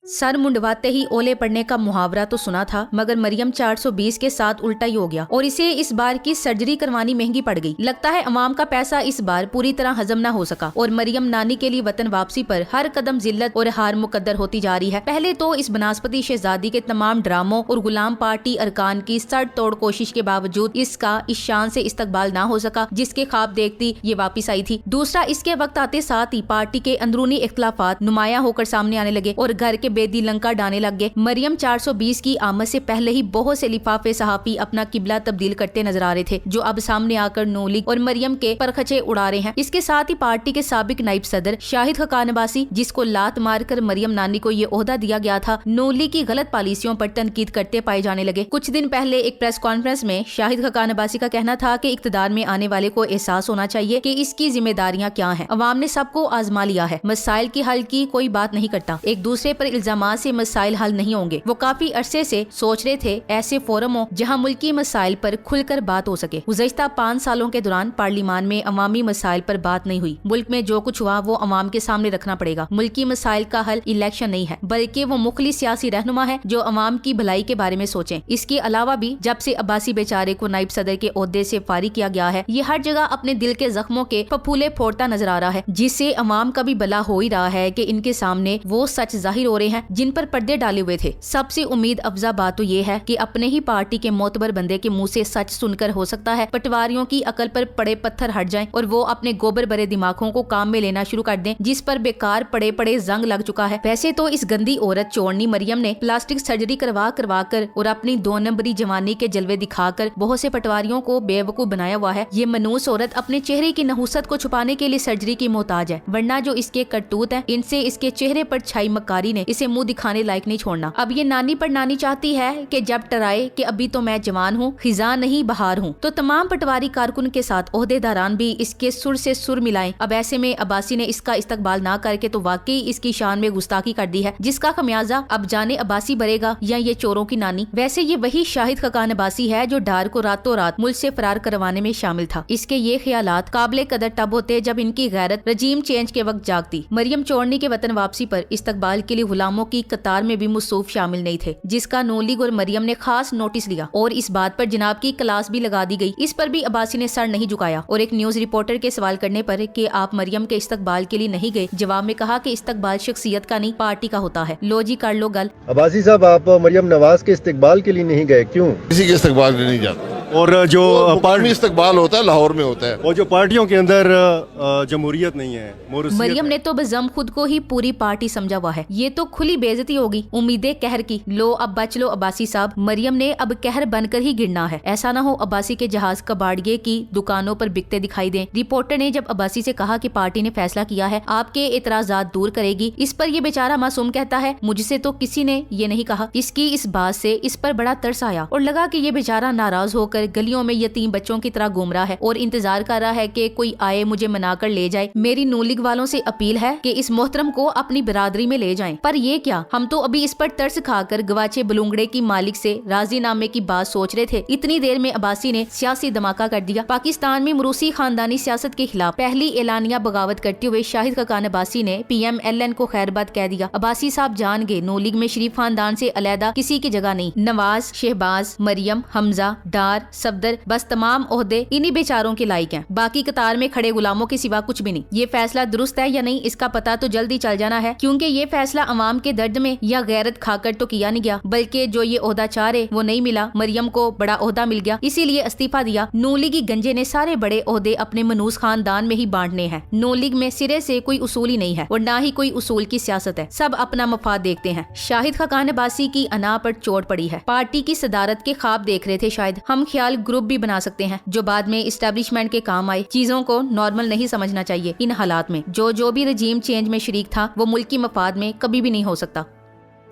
Sir मुंडवाते ही ओले पड़ने का मुहावरा तो सुना था, मगर मरियम 420 के साथ उल्टा ही हो गया और इसे इस बार की सर्जरी करवानी महंगी पड़ गई। लगता है अवाम का पैसा इस बार पूरी तरह हजम न हो सका और मरियम नानी के लिए वतन वापसी पर हर कदम जिल्लत और हार मुकद्दर होती जा रही है। पहले तो इस बनास्पति शहजादी के तमाम ड्रामों और गुलाम पार्टी अरकान की सड़ तोड़ कोशिश के बावजूद इसका इस शान से इस्तकबाल न हो सका जिसके ख्वाब देखती ये वापिस आई थी। दूसरा, इसके वक्त आते साथ ही पार्टी के अंदरूनी इख्तलाफात नुमाया होकर सामने आने लगे और घर के बेदी लंका डाने लग गए। मरियम 420 की आमद से पहले ही बहुत से लिफाफे सहाफी अपना किबला तब्दील करते नजर आ रहे थे, जो अब सामने आकर नू लीग और मरियम के परखचे उड़ा रहे हैं। इसके साथ ही पार्टी के साबिक नाइब सदर शाहिद खकान अब्बासी, जिसको लात मारकर मरियम नानी को ये ओहदा दिया गया था, नू लीग की गलत पॉलिसियों पर तनकीद करते पाए जाने लगे। कुछ दिन पहले एक प्रेस कॉन्फ्रेंस में शाहिद खकान अब्बासी का कहना था कि इक्तदार में आने वाले को एहसास होना चाहिए कि इसकी जिम्मेदारियां क्या हैं। अवाम ने सबको आजमा लिया है, मसाइल की हल की कोई बात नहीं करता, एक दूसरे पर इल्जामात से मसाइल हल नहीं होंगे। वो काफी अरसे से सोच रहे थे ऐसे फोरम हो जहां मुल्की मसाइल पर खुलकर बात हो सके। गुज़श्ता 5 सालों के दौरान पार्लियामान में अवामी मसाइल पर बात नहीं हुई। मुल्क में जो कुछ हुआ वो अवाम के सामने रखना पड़ेगा। मुल्की मसाइल का हल इलेक्शन नहीं है, बल्कि वो मुखलिस सियासी रहनुमा है जो अवाम की भलाई के बारे में सोचें। इसके अलावा भी जब से अब्बासी बेचारे को नाइब सदर के ओहदे से फारिग किया गया है, ये हर जगह अपने दिल के जख्मों के फफूले फोड़ता नजर आ रहा है, जिससे अवाम का भी भला हो ही रहा है कि इनके सामने वो सच जाहिर हो रहे हैं जिन पर पर्दे डाले हुए थे। सबसे उम्मीद अफजा बात तो ये है कि अपने ही पार्टी के मोतबर बंदे के मुंह से सच सुनकर हो सकता है पटवारियों की अकल पर पड़े पत्थर हट जाएं और वो अपने गोबर भरे दिमागों को काम में लेना शुरू कर दें, जिस पर बेकार पड़े पड़े जंग लग चुका है। वैसे तो इस गंदी औरत चोरनी मरियम ने प्लास्टिक सर्जरी करवा कर और अपनी 2 नंबरी जवानी के जलवे दिखाकर बहुत से पटवारियों को बेवकूफ बनाया हुआ है। ये मनूस औरत अपने चेहरे की नहुसत को छुपाने के लिए सर्जरी की मोहताज है, वरना जो इसके करतूत है इनसे इसके चेहरे पर छाई मक्कारी ने इसे मुंह दिखाने लायक नहीं छोड़ना। अब ये नानी पर नानी चाहती है कि जब टराए कि अभी तो मैं जवान हूँ, खिजा नहीं बहार हूँ, तो तमाम पटवारी कारकुन के साथ ओहदेदारान भी इसके सुर से सुर मिलाएं। अब ऐसे में अब्बासी ने इसका इस्तकबाल ना करके तो वाकई इसकी शान में गुस्ताखी कर दी है, जिसका खमियाजा अब जाने अब्बासी भरेगा या ये चोरों की नानी। वैसे ये वही शाहिद खकान अब्बासी है जो डार को रातों रात मुल्क से फरार करवाने में शामिल था। इसके ये ख्यालात काबिले कदर तब होते जब इनकी गैरत रजीम चेंज के वक्त जागती। मरियम चोरनी के वतन वापसी पर इस्तकबाल के लिए गुलामों की कतार में भी मुसूफ शामिल नहीं थे, जिसका नू लीग और मरियम ने खास नोटिस लिया और इस बात पर जनाब की क्लास भी लगा दी गई। इस पर भी अब्बासी ने सर नहीं झुकाया और एक न्यूज रिपोर्टर के सवाल करने पर कि आप मरियम के इस्तकबाल के लिए नहीं गए, जवाब में कहा कि इस्तकबाल शख्सियत का नहीं पार्टी का होता है। लो जी कर लो गल। अब्बासी साहब, आप मरियम नवाज के इस्तकबाल के लिए नहीं गए, क्यों? किसी के इस्तकबाल के नहीं जाते और जो पार्टी इस्तकबाल होता है लाहौर में होता है, और जो पार्टियों के अंदर जमहूरियत नहीं है, मरियम ने तो बजम खुद को ही पूरी पार्टी समझा हुआ है। ये तो खुली बेइज्जती होगी उम्मीदें कहर की। लो अब बच लो अब्बासी साहब, मरियम ने अब कहर बनकर ही गिरना है। ऐसा ना हो अब्बासी के जहाज कबाड़िये की दुकानों पर बिकते दिखाई दें। रिपोर्टर ने जब अब्बासी से कहा कि पार्टी ने फैसला किया है आपके एतराजात दूर करेगी, इस पर ये बेचारा मासूम कहता है मुझसे तो किसी ने ये नहीं कहा। इसकी इस बात से इस पर बड़ा तरस आया और लगा कि ये बेचारा नाराज होकर गलियों में यतीम बच्चों की तरह घूम रहा है और इंतजार कर रहा है कि कोई आए मुझे मनाकर ले जाए। मेरी नू लीग वालों से अपील है कि इस मोहतरम को अपनी बिरादरी में ले जाएं। पर ये क्या, हम तो अभी इस पर तरस खाकर गवाचे बलूंगड़े की मालिक से राजीनामे की बात सोच रहे थे। इतनी देर में अब्बासी ने सियासी धमाका कर दिया। पाकिस्तान में मुरूसी खानदानी सियासत के खिलाफ पहली एलानिया बगावत करते हुए शाहिद खकान अब्बासी ने PMLN को खैरबाद कह दिया। अब्बासी साहब जान गए नू लीग में शरीफ खानदान से अलहदा किसी की जगह नहीं। नवाज, शहबाज, मरियम, हमजा, डार, सफदर, बस तमाम ओहदे इन्हीं बेचारों के लायक हैं, बाकी कतार में खड़े गुलामों के सिवा कुछ भी नहीं। ये फैसला दुरुस्त है या नहीं इसका पता तो जल्दी चल जाना है, क्योंकि ये फैसला अवाम के दर्द में या गैरत खाकर तो किया नहीं गया, बल्कि जो ये ओहदा चाह रहे वो नहीं मिला। मरियम को बड़ा ओहदा मिल गया, इसीलिए इस्तीफा दिया। नू लीगी गंजे ने सारे बड़े ओहदे अपने मनूस खानदान में ही बांटने हैं। नू लीग में सिरे से कोई उसूल ही नहीं है और ना ही कोई उसूल की सियासत है, सब अपना मफाद देखते हैं। शाहिद खकान अब्बासी की अना पर चोट पड़ी है। पार्टी की सदारत के ख्वाब देख रहे थे शायद। हम ख्याल ग्रुप भी बना सकते हैं जो बाद में इस्टेब्लिशमेंट के काम आए। चीजों को नॉर्मल नहीं समझना चाहिए इन हालात में। जो भी रजीम चेंज में शरीक था वो मुल्क की मफाद में कभी भी नहीं हो सकता।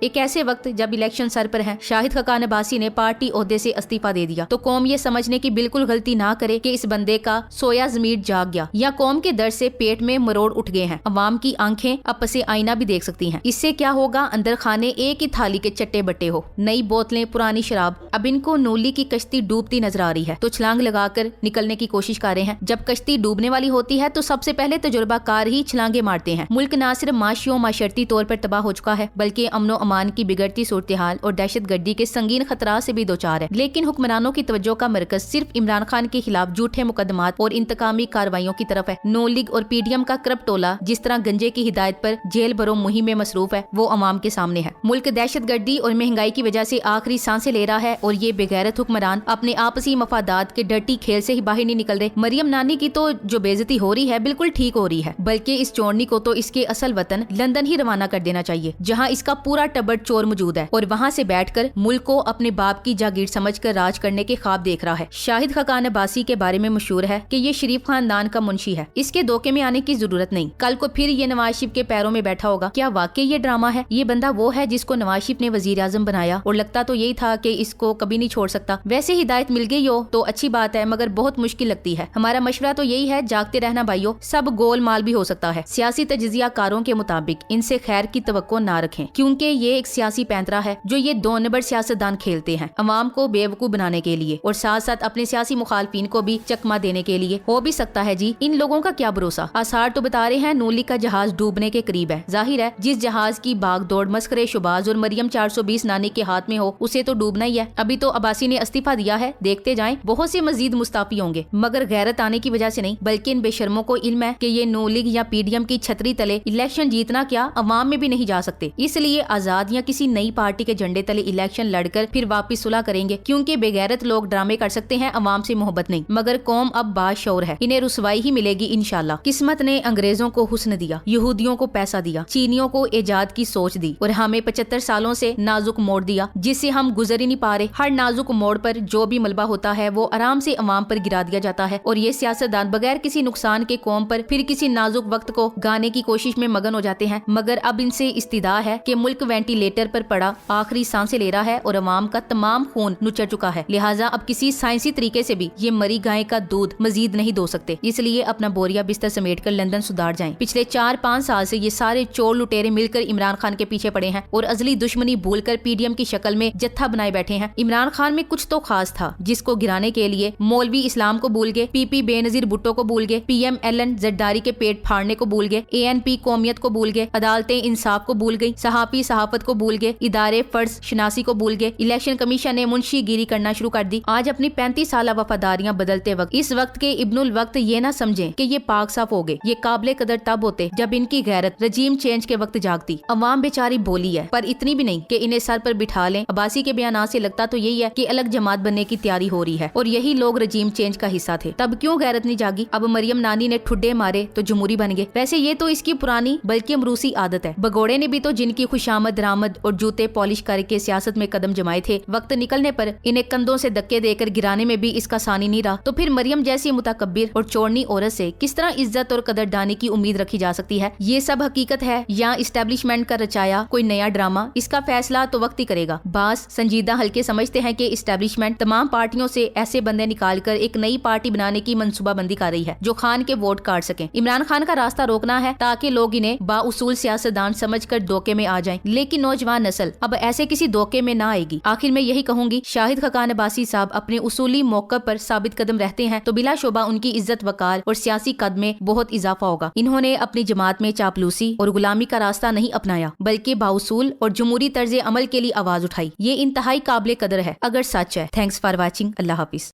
एक ऐसे वक्त जब इलेक्शन सर पर है, शाहिद खकान अब्बासी ने पार्टी ओहदे से इस्तीफा दे दिया तो कौम ये समझने की बिल्कुल गलती ना करे कि इस बंदे का सोया ज़मीर जाग गया या कौम के दर्द से पेट में मरोड़ उठ गए हैं। अवाम की आंखें अब पसे आईना भी देख सकती हैं। इससे क्या होगा, अंदर खाने एक ही थाली के चट्टे बट्टे हो, नई बोतलें, पुरानी शराब। अब इनको नूली की कश्ती डूबती नजर आ रही है तो छलांग लगाकर निकलने की कोशिश कर रहे हैं। जब कश्ती डूबने वाली होती है तो सबसे पहले तजुर्बाकार ही छलांगे मारते हैं। मुल्क न सिर्फ माशियों माशरती तौर पर तबाह हो चुका है बल्कि अमनो अमान की बिगड़ती सूरत हाल और दहशत गर्दी के संगीन खतरात से भी दो चार है। लेकिन हुक्मरानों की तवज्जो का मरकज सिर्फ इमरान खान के खिलाफ झूठे मुकदमात और इंतकामी कार्रवाइयों की तरफ है। नो लीग और पीडीएम का करप्ट टोला जिस तरह गंजे की हिदायत पर जेल भरो मुहिम में मसरूफ है वो अवाम के सामने है। मुल्क दहशत गर्दी और महंगाई की वजह से आखिरी सांसें ले रहा है और ये बेगैरत हुक्मरान अपने आपसी मफादात के डर्टी खेल से ही बाहर नहीं निकल रहे। मरियम नानी की तो जो बेइज्जती हो रही है बिल्कुल ठीक हो रही है, बल्कि इस चोरनी को तो इसके असल वतन लंदन ही रवाना कर देना चाहिए जहाँ इसका पूरा टब्बर चोर मौजूद है और वहाँ से बैठकर मुल्क को अपने बाप की जागीर समझकर राज करने के ख्वाब देख रहा है। शाहिद खकान अब्बासी के बारे में मशहूर है कि ये शरीफ खानदान का मुंशी है, इसके धोखे में आने की जरूरत नहीं। कल को फिर ये नवाज शरीफ के पैरों में बैठा होगा। क्या वाकई ये ड्रामा है? ये बंदा वो है जिसको नवाज शरीफ ने वजीर आजम बनाया और लगता तो यही था कि इसको कभी नहीं छोड़ सकता। वैसे हिदायत मिल गई हो तो अच्छी बात है मगर बहुत मुश्किल लगती है। हमारा मशवरा तो यही है, जागते रहना भाइयों, सब गोल माल भी हो सकता है। सियासी तजज़ियाकारों के मुताबिक इनसे खैर की तवक्को ना रखें क्योंकि ये एक सियासी पैंतरा है जो ये 2 नंबर सियासतदान खेलते हैं अवाम को बेवकूफ बनाने के लिए और साथ साथ अपने सियासी मुखालफिन को भी चकमा देने के लिए। हो भी सकता है जी, इन लोगों का क्या भरोसा। आसार तो बता रहे हैं नूली का जहाज डूबने के करीब है। जाहिर है जिस जहाज की भाग दौड़ मस्करे शुबाज और मरियम 420 नानी के हाथ में हो उसे तो डूबना ही है। अभी तो अब्बासी ने इस्तीफा दिया है, देखते जाएं बहुत से मजीद मुस्ताफी होंगे मगर गैरत आने की वजह से नहीं बल्कि इन बेशर्मों को इल्म है कि ये नो लीग या पीडीएम की छतरी तले इलेक्शन जीतना क्या अवाम में भी नहीं जा सकते। इसलिए आजाद या किसी नई पार्टी के झंडे तले इलेक्शन लड़कर फिर वापस सुलह करेंगे क्योंकि बेगैरत लोग ड्रामे कर सकते हैं, अवाम से मोहब्बत नहीं। मगर कौम अब बाशऊर है, इन्हें रुसवाई ही मिलेगी इंशाल्लाह। किस्मत ने अंग्रेजों को हुस्न दिया, यहूदियों को पैसा दिया, चीनियों को इजाद की सोच दी और हमें 75 सालों से नाजुक मोड़ दिया जिससे हम गुजर ही नहीं पा रहे। हर नाजुक मोड़ पर जो भी मलबा होता है वो आराम से अवाम पर गिरा दिया जाता है और ये सियासतदान बगैर किसी नुकसान के कौम पर फिर किसी नाजुक वक्त को गाने की कोशिश में मगन हो जाते हैं। मगर अब इनसे इस्तिदा है कि मुल्क वेंटिलेटर पर पड़ा आखिरी सांसें ले रहा है और अवाम का तमाम खून नुचड़ चुका है। लिहाजा अब किसी साइंसी तरीके से भी ये मरी गाय का दूध मजीद नहीं दो सकते। इसलिए अपना बोरिया बिस्तर समेट कर लंदन सुधार जाएं। पिछले 4-5 साल से ये सारे चोर लुटेरे मिलकर इमरान खान के पीछे पड़े हैं और अजली दुश्मनी भूलकर पीडीएम की शक्ल में जत्था बनाए बैठे हैं। इमरान खान में कुछ तो खास था जिसको गिराने के लिए मौलवी इस्लाम को भूल गए, पीपी बेनजीर भुट्टो को भूल गए, PMLN जरदारी के पेट फाड़ने को भूल गए, ANP कौमियत को भूल गए, अदालतें इंसाफ को भूल गई, सहाफी सहाफत को भूल गए, इदारे फर्ज शनासी को भूल गए, इलेक्शन कमीशन ने मुंशी गिरी करना शुरू कर दी। आज अपनी 35 साल वफादारियां बदलते वक्त इस वक्त के इब्नुल वक्त ये ना समझें कि ये पाक साफ हो गए। ये काबिले कदर तब होते जब इनकी गैरत रजीम चेंज के वक्त जागती। अवाम बेचारी बोली है पर इतनी भी नहीं कि इन्हें सर पर बिठा लें। अब्बासी के बयान से लगता तो यही है कि अलग जमात बनने की तैयारी हो रही है और यही लोग रजीम चेंज का हिस्सा थे। तब क्यों गैरत नहीं जागी? अब मरियम नानी ने ठुड्डे मारे तो जमहूरी बन गए। वैसे ये तो इसकी पुरानी बल्कि अमरूसी आदत है। भगोड़े ने भी तो जिनकी खुशामद दरामद और जूते पॉलिश करके सियासत में कदम जमाए थे, वक्त निकलने पर इन्हें कंधों से धक्के देकर गिराने में भी इसका सानी नहीं रहा। तो फिर मरियम जैसी मुतकब्बिर और चोरनी औरत से किस तरह इज्जत और कदरदानी की उम्मीद रखी जा सकती है? ये सब हकीकत है या इस्टेब्लिशमेंट का रचाया कोई नया ड्रामा? इसका फैसला तो वक्त ही करेगा। बास संजीदा हल्के समझते हैं कि इस्टेब्लिशमेंट तमाम पार्टियों से ऐसे बंदे निकालकर एक नई पार्टी बनाने की मंसूबाबंदी कर रही है जो खान के वोट काट सकें। इमरान खान का रास्ता रोकना है ताकि लोग इन्हें बाउसूल सियासतदान समझकर धोखे में आ जाएं। लेकिन नौजवान नस्ल अब ऐसे किसी धोखे में ना आएगी। आखिर में यही कहूंगी, शाहिद खकान अब्बासी साहब अपने उसूली मौके पर साबित कदम रहते हैं तो बिलाशुबा उनकी इज्जत वकार और सियासी कद में बहुत इजाफा होगा। इन्होंने अपनी जमात में चापलूसी और गुलामी का रास्ता नहीं अपनाया बल्कि बाउसूल और जमहूरी तर्ज अमल के लिए आवाज उठाई। ये इंतहाई काबिल कदर है अगर सच है। Thanks for watching. Allah Hafiz.